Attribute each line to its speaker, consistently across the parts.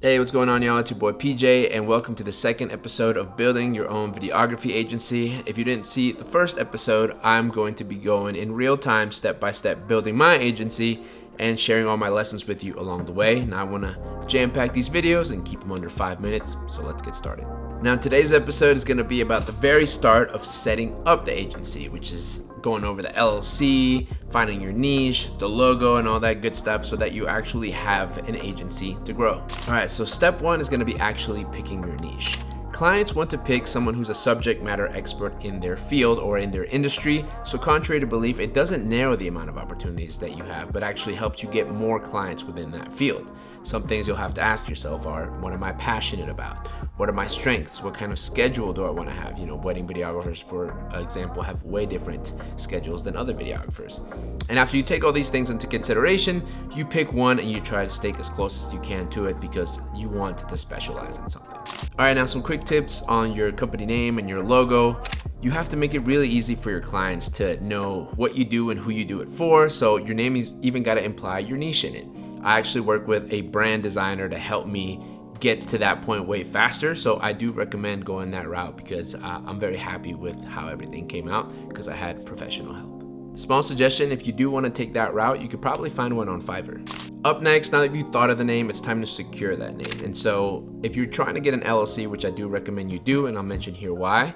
Speaker 1: Hey, what's going on, y'all? It's your boy PJ, and welcome to the second episode of Building Your Own Videography Agency. If you didn't see the first episode, I'm going to be going in real time, step by step, building my agency and sharing all my lessons with you along the way. Now I want to jam-pack these videos and keep them under 5 minutes, so let's get started. Now today's episode is going to be about the very start of setting up the agency, which is going over the LLC, finding your niche, the logo, and all that good stuff so that you actually have an agency to grow. All right, so step one is going to be actually picking your niche. Clients want to pick someone who's a subject matter expert in their field or in their industry. So contrary to belief, it doesn't narrow the amount of opportunities that you have, but actually helps you get more clients within that field. Some things you'll have to ask yourself are, what am I passionate about? What are my strengths? What kind of schedule do I want to have? Wedding videographers, for example, have way different schedules than other videographers. And after you take all these things into consideration, you pick one and you try to stay as close as you can to it because you want to specialize in something. All right, now some quick tips on your company name and your logo. You have to make it really easy for your clients to know what you do and who you do it for. So your name is even got to imply your niche in it. I actually work with a brand designer to help me get to that point way faster. So I do recommend going that route because I'm very happy with how everything came out because I had professional help. Small suggestion, if you do want to take that route, you could probably find one on Fiverr. Up next, now that you've thought of the name, it's time to secure that name. And so if you're trying to get an LLC, which I do recommend you do, and I'll mention here why,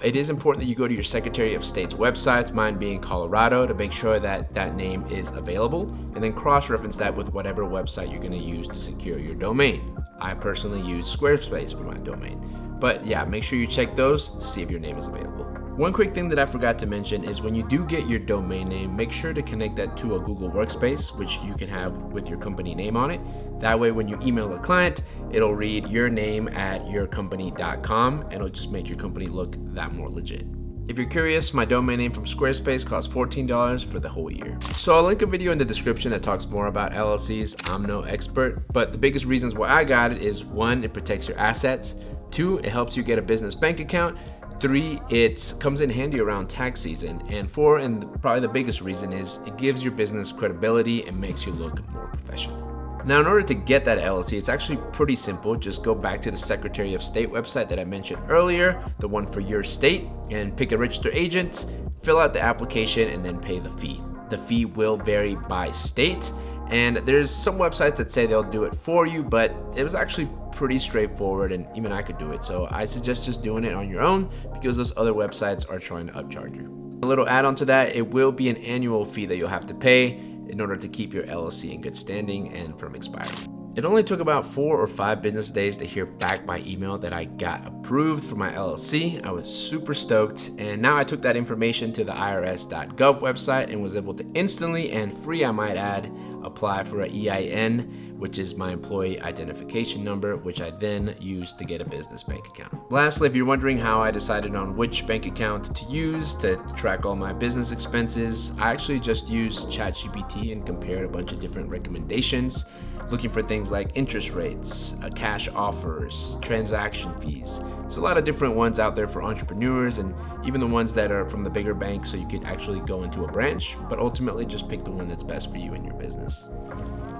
Speaker 1: it is important that you go to your Secretary of State's website, mine being Colorado, to make sure that that name is available, and then cross-reference that with whatever website you're going to use to secure your domain. I personally use Squarespace for my domain. But yeah, make sure you check those to see if your name is available. One quick thing that I forgot to mention is when you do get your domain name, make sure to connect that to a Google Workspace, which you can have with your company name on it. That way, when you email a client, it'll read your name at yourcompany.com and it'll just make your company look that more legit. If you're curious, my domain name from Squarespace costs $14 for the whole year. So I'll link a video in the description that talks more about LLCs. I'm no expert, but the biggest reasons why I got it is 1, it protects your assets. 2, it helps you get a business bank account. 3, it comes in handy around tax season. And 4, and probably the biggest reason, is it gives your business credibility and makes you look more professional. Now, in order to get that LLC, it's actually pretty simple. Just go back to the Secretary of State website that I mentioned earlier, the one for your state, and pick a registered agent, fill out the application, and then pay the fee. The fee will vary by state, and there's some websites that say they'll do it for you, but it was actually pretty straightforward, and even I could do it. So I suggest just doing it on your own because those other websites are trying to upcharge you. A little add-on to that, it will be an annual fee that you'll have to pay in order to keep your LLC in good standing and from expiring. It only took about 4 or 5 business days to hear back by email that I got approved for my LLC. I was super stoked, and now I took that information to the irs.gov website and was able to instantly and free, I might add, apply for an EIN, which is my employee identification number, which I then used to get a business bank account. Lastly, if you're wondering how I decided on which bank account to use to track all my business expenses, I actually just used ChatGPT and compared a bunch of different recommendations, looking for things like interest rates, cash offers, transaction fees. So a lot of different ones out there for entrepreneurs, and even the ones that are from the bigger banks, so you could actually go into a branch, but ultimately just pick the one that's best for you and your business.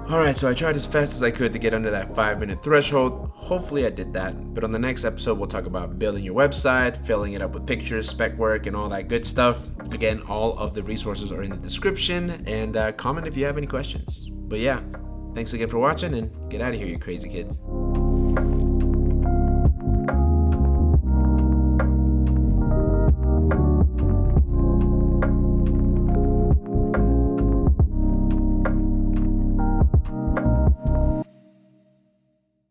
Speaker 1: All right, so I tried as fast as I could to get under that 5-minute threshold. Hopefully I did that, but on the next episode, we'll talk about building your website, filling it up with pictures, spec work, and all that good stuff. Again, all of the resources are in the description, and comment if you have any questions. But yeah, thanks again for watching, and get out of here, you crazy kids.